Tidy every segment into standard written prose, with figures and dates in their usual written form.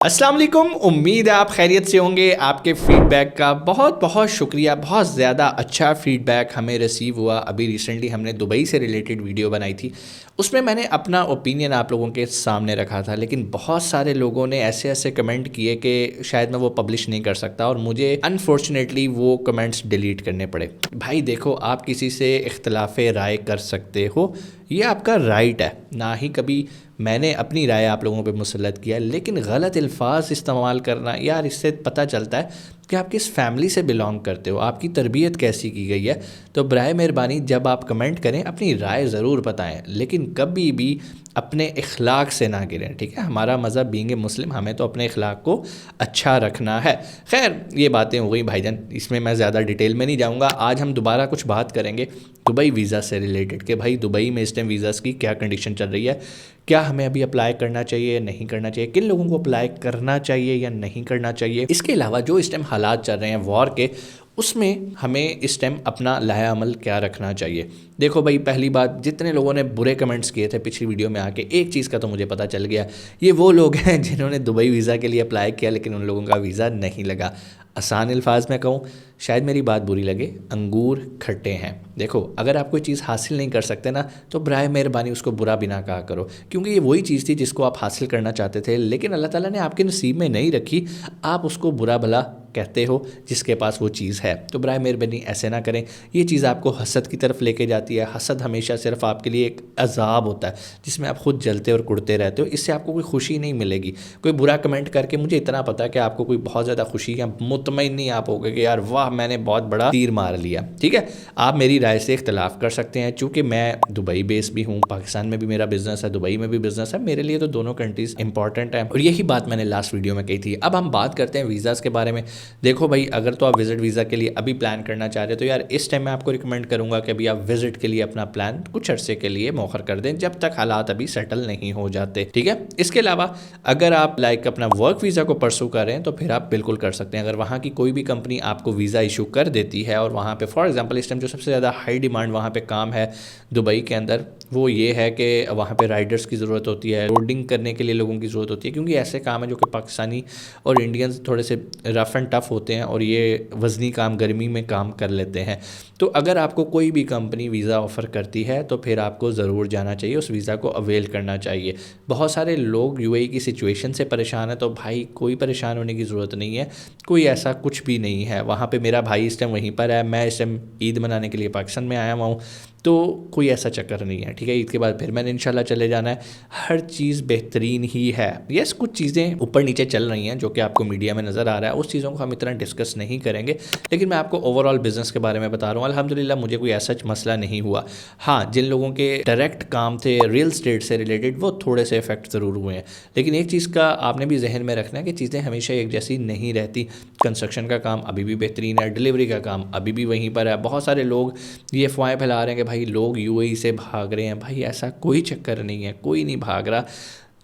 अस्सलाम वालेकुम। उम्मीद है आप खैरियत से होंगे। आपके फ़ीडबैक का बहुत बहुत शुक्रिया। बहुत ज़्यादा अच्छा फ़ीडबैक हमें रिसीव हुआ। अभी रिसेंटली हमने दुबई से रिलेटेड वीडियो बनाई थी, उसमें मैंने अपना ओपिनियन आप लोगों के सामने रखा था, लेकिन बहुत सारे लोगों ने ऐसे ऐसे कमेंट किए कि शायद मैं वो पब्लिश नहीं कर सकता और मुझे अनफॉर्चुनेटली वो कमेंट्स डिलीट करने पड़े। भाई देखो, आप किसी से इख्तलाफ राय कर सकते हो, ये आपका राइट है। ना ही कभी मैंने अपनी राय आप लोगों पे मुसल्लत किया है, लेकिन गलत अल्फाज इस्तेमाल करना, यार इससे पता चलता है कि आप किस फैमिली से बिलोंग करते हो, आपकी तरबियत कैसी की गई है। तो बराए मेहरबानी जब आप कमेंट करें अपनी राय ज़रूर बताएं, लेकिन कभी भी अपने इखलाक से ना गिरें। ठीक है, हमारा मज़हब बीइंग ए मुस्लिम, हमें तो अपने इखलाक को अच्छा रखना है। खैर, ये बातें हो गई भाईजान, इसमें मैं ज़्यादा डिटेल में नहीं जाऊँगा। आज हम दोबारा कुछ बात करेंगे दुबई वीज़ा से रिलेटेड कि भाई दुबई में इस टाइम वीज़ाज़ की क्या कंडीशन चल रही है, क्या हमें अभी अप्लाई करना चाहिए या नहीं करना चाहिए, किन लोगों को अप्लाई करना चाहिए या नहीं करना चाहिए। इसके अलावा जो इस टाइम हालात चल रहे हैं वॉर के, उसमें हमें इस टाइम अपना लाया अमल क्या रखना चाहिए। देखो भाई, पहली बात, जितने लोगों ने बुरे कमेंट्स किए थे पिछली वीडियो में आके, एक चीज़ का तो मुझे पता चल गया, ये वो लोग हैं जिन्होंने दुबई वीज़ा के लिए अप्लाई किया लेकिन उन लोगों का वीज़ा नहीं लगा। आसान अल्फाज में कहूँ, शायद मेरी बात बुरी लगे, अंगूर खट्टे हैं। देखो, अगर आप कोई चीज़ हासिल नहीं कर सकते ना, तो बराए मेहरबानी उसको बुरा भी ना कहा करो, क्योंकि ये वही चीज़ थी जिसको आप हासिल करना चाहते थे, लेकिन अल्लाह ताला ने आपके नसीब में नहीं रखी। आप उसको बुरा भला कहते हो जिसके पास वो चीज़ है। तो बराए मेहरबानी ऐसे ना करें, ये चीज़ आपको हसद की तरफ लेके जाती है। हसद हमेशा सिर्फ आपके लिए एक अजाब होता है जिसमें आप खुद जलते और कुड़ते रहते हो, इससे आपको कोई खुशी नहीं मिलेगी। कोई बुरा कमेंट करके, मुझे इतना पता है कि आपको कोई बहुत ज़्यादा खुशी या मुतमईन नहीं आप होगे कि यार वाह मैंने बहुत बड़ा तीर मार लिया। ठीक है, आप मेरी राय से इख्तलाफ कर सकते हैं, चूँकि मैं दुबई बेस भी हूँ, पाकिस्तान में भी मेरा बिजनेस है, दुबई में भी बिजनेस है, मेरे लिए तो दोनों कंट्रीज़ इंपॉर्टेंट है और यही बात मैंने लास्ट वीडियो में कही थी। अब हम बात करते हैं वीज़ाज़ के बारे में। देखो भाई, अगर तो आप विज़िट वीज़ा के लिए अभी प्लान करना चाह रहे हो तो यार इस टाइम मैं आपको रिकमेंड करूँगा कि अभी आप विज़िट के लिए अपना प्लान कुछ अरसे के लिए मौखर कर दें, जब तक हालात अभी सेटल नहीं हो जाते। ठीक है, इसके अलावा अगर आप लाइक अपना वर्क वीज़ा को परसू कर रहे हैं तो फिर आप बिल्कुल कर सकते हैं। अगर वहाँ की कोई भी कंपनी आपको वीज़ा इशू कर देती है और वहाँ पे फॉर एग्जांपल इस टाइम जो सबसे ज़्यादा हाई डिमांड वहाँ पे काम है दुबई के अंदर, वो ये है कि वहाँ पे राइडर्स की ज़रूरत होती है, लोडिंग करने के लिए लोगों की ज़रूरत होती है, क्योंकि ऐसे काम है जो कि पाकिस्तानी और इंडियंस थोड़े से रफ़ एंड टफ़ होते हैं और ये वज़नी काम गर्मी में काम कर लेते हैं। तो अगर आपको कोई भी कंपनी वीज़ा ऑफ़र करती है तो फिर आपको ज़रूर जाना चाहिए, उस वीज़ा को अवेल करना चाहिए। बहुत सारे लोग यूएई की सिचुएशन से परेशान है, तो भाई कोई परेशान होने की ज़रूरत नहीं है, कोई ऐसा कुछ भी नहीं है। वहाँ पे मेरा भाई इस टाइम वहीं पर है, मैं इस टाइम ईद मनाने के लिए पाकिस्तान में आया हुआ हूँ, तो कोई ऐसा चक्कर नहीं है। ठीक है, ईद के बाद फिर मैंने इंशाल्लाह चले जाना है। हर चीज़ बेहतरीन ही है। यस, कुछ चीज़ें ऊपर नीचे चल रही हैं जो कि आपको मीडिया में नज़र आ रहा है, उस चीज़ों को हम इतना डिस्कस नहीं करेंगे, लेकिन मैं आपको ओवरऑल बिज़नेस के बारे में बता रहा हूँ। अल्हम्दुलिल्लाह मुझे कोई ऐसा मसला नहीं हुआ। हाँ, जिन लोगों के डायरेक्ट काम थे रियल स्टेट से रिलेटेड, वो थोड़े से इफेक्ट ज़रूर हुए हैं, लेकिन एक चीज़ का आपने भी जहन में रखना है कि चीज़ें हमेशा एक जैसी नहीं रहती। कंस्ट्रक्शन का काम अभी भी बेहतरीन है, डिलीवरी का काम अभी भी वहीं पर है। बहुत सारे लोग ये अफवाहें फैला रहे हैं कि भाई लोग यूएई से भाग रहे हैं। भाई ऐसा कोई चक्कर नहीं है, कोई नहीं भाग रहा।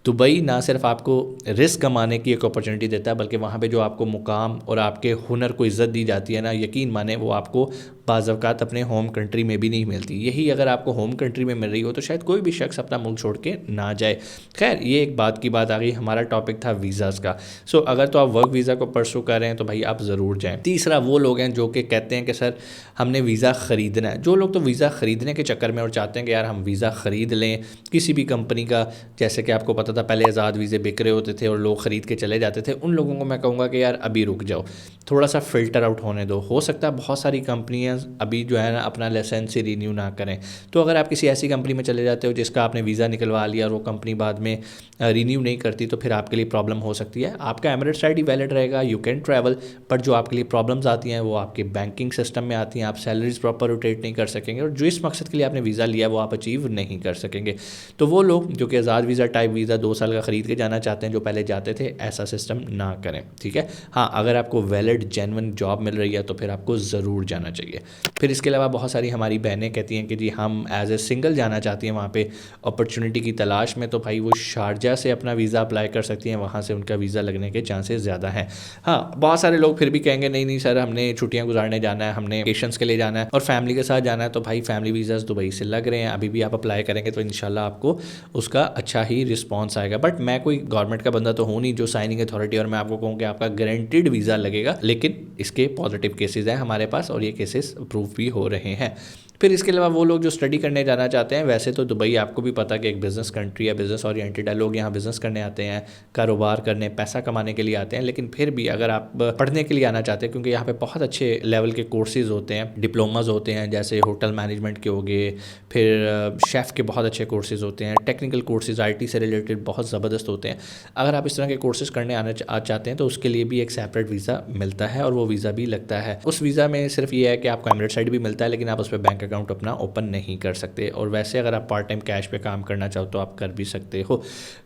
दुबई ना सिर्फ आपको रिस्क कमाने की एक अपॉर्चुनिटी देता है, बल्कि वहाँ पे जो आपको मुकाम और आपके हुनर को इज़्ज़त दी जाती है ना, यकीन माने वो आपको बाज़ औक़ात अपने होम कंट्री में भी नहीं मिलती। यही अगर आपको होम कंट्री में मिल रही हो तो शायद कोई भी शख्स अपना मुल्क छोड़ के ना जाए। खैर, ये एक बात की बात आ गई, हमारा टॉपिक था वीज़ाज़ का। सो अगर तो आप वर्क वीज़ा को परसू कर रहे हैं तो भाई आप ज़रूर जाएँ। तीसरा, वो लोग हैं जो कि कहते हैं कि सर हमने वीज़ा ख़रीदना है। जो लोग तो वीज़ा ख़रीदने के चक्कर में और चाहते हैं कि यार हम वीज़ा ख़रीद लें किसी भी कंपनी का, जैसे कि आपको पता था पहले आज़ाद वीज़े बिक रहे होते थे और लोग ख़रीद के चले जाते थे, उन लोगों को मैं कहूँगा कि यार अभी रुक जाओ, थोड़ा सा फ़िल्टर आउट होने दो। हो सकता है बहुत सारी कंपनियाँ अभी जो है ना अपना लाइसेंस ही रिन्यू ना करें, तो अगर आप किसी ऐसी कंपनी में चले जाते हो जिसका आपने वीज़ा निकलवा लिया और वो कंपनी बाद में रिन्यू नहीं करती, तो फिर आपके लिए प्रॉब्लम हो सकती है। आपका एमिरेट्स आईडी वैलिड रहेगा, यू कैन ट्रैवल, पर जो आपके लिए प्रॉब्लम्स आती हैं वो आपके बैंकिंग सिस्टम में आती हैं। आप सैलरीज प्रॉपर रोटेट नहीं कर सकेंगे और जो इस मकसद के लिए आपने वीज़ा लिया वो आप अचीव नहीं कर सकेंगे। तो वो लोग जो कि आज़ाद वीज़ा टाइप वीज़ा 2 साल का ख़रीद के जाना चाहते हैं, जो पहले जाते थे, ऐसा सिस्टम ना करें। ठीक है, हाँ, अगर आपको वैलिड जेन्युइन जॉब मिल रही है तो फिर आपको ज़रूर जाना चाहिए। फिर इसके अलावा बहुत सारी हमारी बहनें कहती हैं कि जी हम एज ए सिंगल जाना चाहती हैं वहाँ पे अपॉर्चुनिटी की तलाश में, तो भाई वो शारजा से अपना वीज़ा अप्लाई कर सकती हैं, वहाँ से उनका वीज़ा लगने के चांसेस ज़्यादा हैं। हाँ, बहुत सारे लोग फिर भी कहेंगे नहीं नहीं सर हमने छुट्टियाँ गुजारने जाना है, हमने वेकेशंस के लिए जाना है और फैमिली के साथ जाना है, तो भाई फैमिली वीज़ाज़ दुबई से लग रहे हैं, अभी भी आप अप्लाई करेंगे तो इंशाल्लाह आपको उसका अच्छा ही रिस्पॉन्स रिस्पॉन्स आएगा। बट मैं कोई गवर्नमेंट का बंदा तो हूँ नहीं जो साइनिंग अथॉरिटी और मैं आपको कहूँ कि आपका गारंटीड वीज़ा लगेगा, लेकिन इसके पॉजिटिव केसेस हैं हमारे पास और ये केसेस अप्रूव भी हो रहे हैं। फिर इसके अलावा वो लोग जो स्टडी करने जाना चाहते हैं, वैसे तो दुबई आपको भी पता कि एक बिज़नेस कंट्री है, बिज़नेस ओरिएंटेड है, लोग यहाँ बिज़नेस करने आते हैं, कारोबार करने, पैसा कमाने के लिए आते हैं। लेकिन फिर भी अगर आप पढ़ने के लिए आना चाहते हैं, क्योंकि यहाँ पे बहुत अच्छे लेवल के कोर्सेज़ होते हैं, डिप्लोमाज होते हैं, जैसे होटल मैनेजमेंट के हो गए, फिर शेफ़ के बहुत अच्छे कोर्सेज़ होते हैं, टेक्निकल कोर्सेज़ IT से रिलेटेड बहुत ज़बरदस्त होते हैं। अगर आप इस तरह के कोर्सेज़ करने आना चाहते हैं तो उसके लिए भी एक सेपरेट वीज़ा मिलता है और वो वीज़ा भी लगता है। उस वीज़ा में सिर्फ ये है कि आपको एमिरेट साइड भी मिलता है, लेकिन आप उस पर बैंक अकाउंट अपना ओपन नहीं कर सकते। और वैसे अगर आप पार्ट टाइम कैश पे काम करना चाहो तो आप कर भी सकते हो।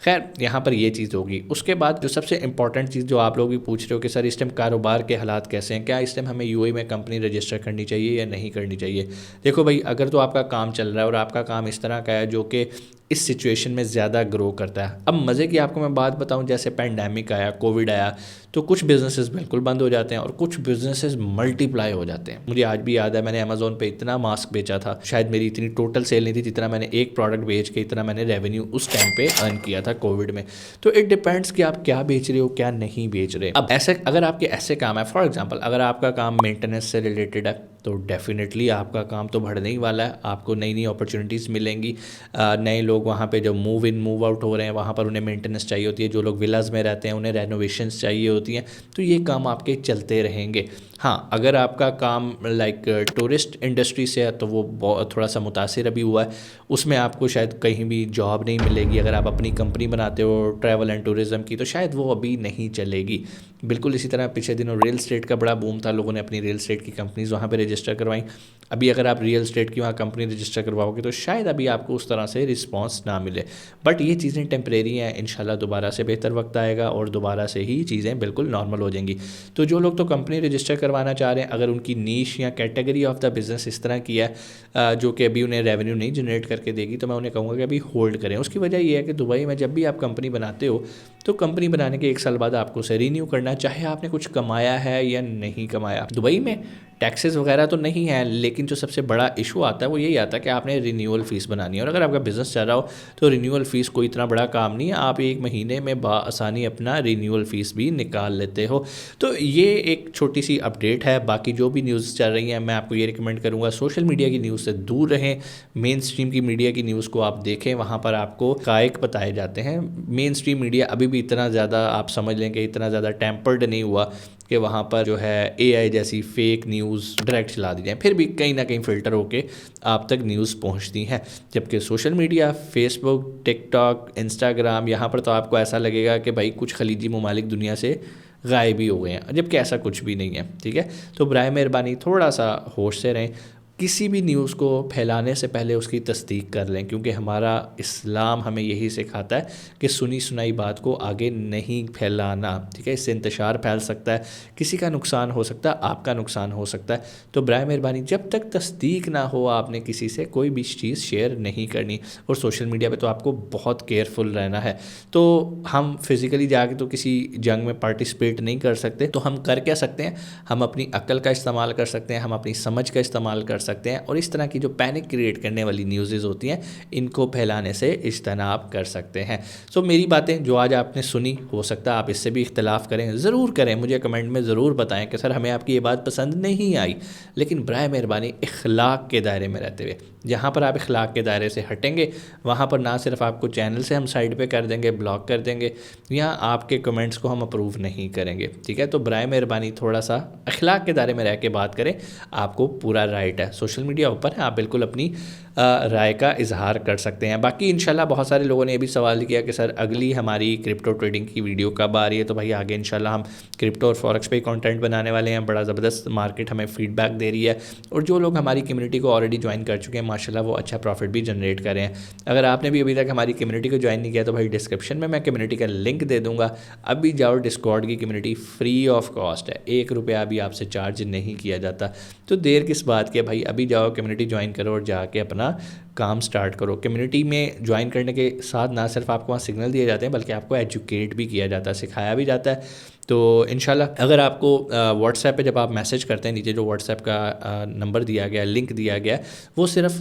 खैर, यहाँ पर ये चीज़ होगी। उसके बाद जो सबसे इंपॉर्टेंट चीज़ जो आप लोग भी पूछ रहे हो कि सर इस टाइम कारोबार के हालात कैसे हैं, क्या इस टाइम हमें UAE में कंपनी रजिस्टर करनी चाहिए या नहीं करनी चाहिए। देखो भाई, अगर तो आपका काम चल रहा है और आपका काम इस तरह का है जो कि इस सिचुएशन में ज़्यादा ग्रो करता है। अब मज़े की आपको मैं बात बताऊं, जैसे पैंडेमिक आया, कोविड आया, तो कुछ बिजनेसेस बिल्कुल बंद हो जाते हैं और कुछ बिजनेसेस मल्टीप्लाई हो जाते हैं। मुझे आज भी याद है, मैंने अमेज़ोन पे इतना मास्क बेचा था, शायद मेरी इतनी टोटल सेल नहीं थी जितना मैंने एक प्रोडक्ट बेच के इतना मैंने रेवेन्यू उस टाइम पे अर्न किया था कोविड में। तो इट डिपेंड्स कि आप क्या बेच रहे हो, क्या नहीं बेच रहे। अब ऐसे अगर आपके ऐसे काम है, फॉर एग्जाम्पल अगर आपका काम मेंटेनेंस से रिलेटेड है तो डेफिनेटली आपका काम तो बढ़ने ही वाला है, आपको नई नई अपॉर्चुनिटीज़ मिलेंगी। नए लोग वहाँ पे जो मूव इन मूव आउट हो रहे हैं वहाँ पर उन्हें मेंटेनेंस चाहिए होती है, जो लोग विलाज में रहते हैं उन्हें रेनोवेशंस चाहिए होती हैं, तो ये काम आपके चलते रहेंगे। हाँ, अगर आपका काम लाइक टूरिस्ट इंडस्ट्री से है तो वो थोड़ा सा मुतासिर अभी हुआ है, उसमें आपको शायद कहीं भी जॉब नहीं मिलेगी। अगर आप अपनी कंपनी बनाते हो ट्रैवल एंड टूरिज़्म की तो शायद वो अभी नहीं चलेगी। बिल्कुल इसी तरह पिछले दिनों रियल एस्टेट का बड़ा बूम था, लोगों ने अपनी रियल एस्टेट की कंपनीज़ वहाँ पे रजिस्टर करवाई। अभी अगर आप रियल एस्टेट की वहाँ कंपनी रजिस्टर करवाओगे तो शायद अभी आपको उस तरह से रिस्पांस ना मिले। बट ये चीज़ें टेम्परेरी हैं, इंशाल्लाह दोबारा से बेहतर वक्त आएगा और दोबारा से ही चीज़ें बिल्कुल नॉर्मल हो जाएंगी। तो जो लोग तो कंपनी रजिस्टर करवाना चाह रहे हैं, अगर उनकी नीश या कैटेगरी ऑफ द बिज़नेस इस तरह की है जो कि अभी उन्हें रेवेन्यू नहीं जनरेट करके देगी, तो मैं उन्हें कहूँगा कि अभी होल्ड करें। उसकी वजह ये है कि दुबई में जब भी आप कंपनी बनाते हो तो कंपनी बनाने के 1 साल बाद आपको उसे रीन्यू करना, चाहे आपने कुछ कमाया है या नहीं कमाया। दुबई में टैक्सेस वगैरह तो नहीं है, लेकिन जो सबसे बड़ा इशू आता है वो यही आता है कि आपने रिन्यूअल फ़ीस बनानी है। और अगर आपका बिज़नेस चल रहा हो तो रिन्यूअल फ़ीस कोई इतना बड़ा काम नहीं है, आप 1 महीने में बआसानी अपना रिन्यूअल फ़ीस भी निकाल लेते हो। तो ये एक छोटी सी अपडेट है। बाकी जो भी न्यूज़ चल रही हैं मैं आपको ये रिकमेंड करूँगा सोशल मीडिया की न्यूज़ से दूर रहें, मेन स्ट्रीम की मीडिया की न्यूज़ को आप देखें, वहाँ पर आपको हक़ाइक़ बताए जाते हैं। मेन स्ट्रीम मीडिया अभी भी इतना ज़्यादा आप समझ लें कि इतना ज़्यादा टेम्पर्ड नहीं हुआ कि वहाँ पर जो है AI जैसी फेक न्यूज़ डायरेक्ट चला दी जाए, फिर भी कहीं ना कहीं फ़िल्टर होके आप तक न्यूज़ पहुँचती हैं। जबकि social media, Facebook, TikTok, Instagram, यहाँ पर तो आपको ऐसा लगेगा कि भाई कुछ खलीजी ममालिक दुनिया से गायब ही हो गए हैं, जबकि ऐसा कुछ भी नहीं है। ठीक है, तो बराए मेहरबानी थोड़ा सा होश से रहें, किसी भी न्यूज़ को फैलाने से पहले उसकी तस्दीक कर लें, क्योंकि हमारा इस्लाम हमें यही सिखाता है कि सुनी सुनाई बात को आगे नहीं फैलाना। ठीक है, इससे इंतशार फैल सकता है, किसी का नुकसान हो सकता है, आपका नुकसान हो सकता है। तो बराए मेहरबानी जब तक तस्दीक ना हो आपने किसी से कोई भी चीज़ शेयर नहीं करनी। और सोशल मीडिया पे तो आपको बहुत केयरफुल रहना है। तो हम फिज़िकली जाके तो किसी जंग में पार्टिसिपेट नहीं कर सकते, तो हम कर क्या सकते हैं, हम अपनी अक्ल का इस्तेमाल कर सकते हैं, हम अपनी समझ का इस्तेमाल कर सकते हैं और इस तरह की जो पैनिक क्रिएट करने वाली न्यूज़ेज़ होती हैं इनको फैलाने से इज्तनाब कर सकते हैं। सो मेरी बातें जो आज आपने सुनी, हो सकता है आप इससे भी इख्तलाफ करें, ज़रूर करें, मुझे कमेंट में ज़रूर बताएं कि सर हमें आपकी ये बात पसंद नहीं आई। लेकिन बराए मेहरबानी इखलाक के दायरे में रहते हुए, जहाँ पर आप इखलाक के दायरे से हटेंगे वहाँ पर ना सिर्फ आपको चैनल से हम साइड पे कर देंगे, ब्लॉक कर देंगे, या आपके कमेंट्स को हम अप्रूव नहीं करेंगे। ठीक है, तो बराए मेहरबानी थोड़ा सा इखलाक के दायरे में रह के बात करें, आपको पूरा राइट है। सोशल मीडिया ऊपर है, आप बिल्कुल अपनी राय का इजहार कर सकते हैं। बाकी इंशाल्लाह बहुत सारे लोगों ने ये भी सवाल किया कि सर अगली हमारी क्रिप्टो ट्रेडिंग की वीडियो कब आ रही है। तो भाई आगे इंशाल्लाह हम क्रिप्टो और फॉरेक्स पे कंटेंट बनाने वाले हैं। बड़ा ज़बरदस्त मार्केट हमें फीडबैक दे रही है और जो लोग हमारी कम्युनिटी को ऑलरेडी ज्वाइन कर चुके हैं माशाल्लाह वो अच्छा प्रॉफिट भी जनरेट कर रहे हैं। अगर आपने भी अभी तक हमारी कम्युनिटी को ज्वाइन नहीं किया तो भाई डिस्क्रिप्शन में मैं कम्युनिटी का लिंक दे दूँगा, अभी जाओ। डिस्कॉर्ड की कम्युनिटी फ्री ऑफ कॉस्ट है, 1 रुपया भी आपसे चार्ज नहीं किया जाता। तो देर किस बात की है भाई, अभी जाओ कम्युनिटी ज्वाइन करो और जाके अपना अपना काम स्टार्ट करो। कम्युनिटी में ज्वाइन करने के साथ ना सिर्फ आपको वहाँ सिग्नल दिए जाते हैं बल्कि आपको एजुकेट भी किया जाता है, सिखाया भी जाता है। तो इंशाल्लाह अगर आपको व्हाट्सएप पे जब आप मैसेज करते हैं, नीचे जो व्हाट्सएप का नंबर दिया गया, लिंक दिया गया, वो सिर्फ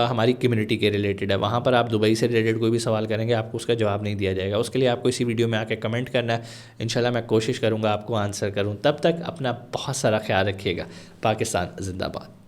हमारी कम्युनिटी के रिलेटेड है। वहाँ पर आप दुबई से रिलेटेड कोई भी सवाल करेंगे आपको उसका जवाब नहीं दिया जाएगा। उसके लिए आपको इसी वीडियो में आके कमेंट करना है। इंशाल्लाह मैं कोशिश करूँगा आपको आंसर करूँ। तब तक अपना बहुत सारा ख्याल रखिएगा। पाकिस्तान जिंदाबाद।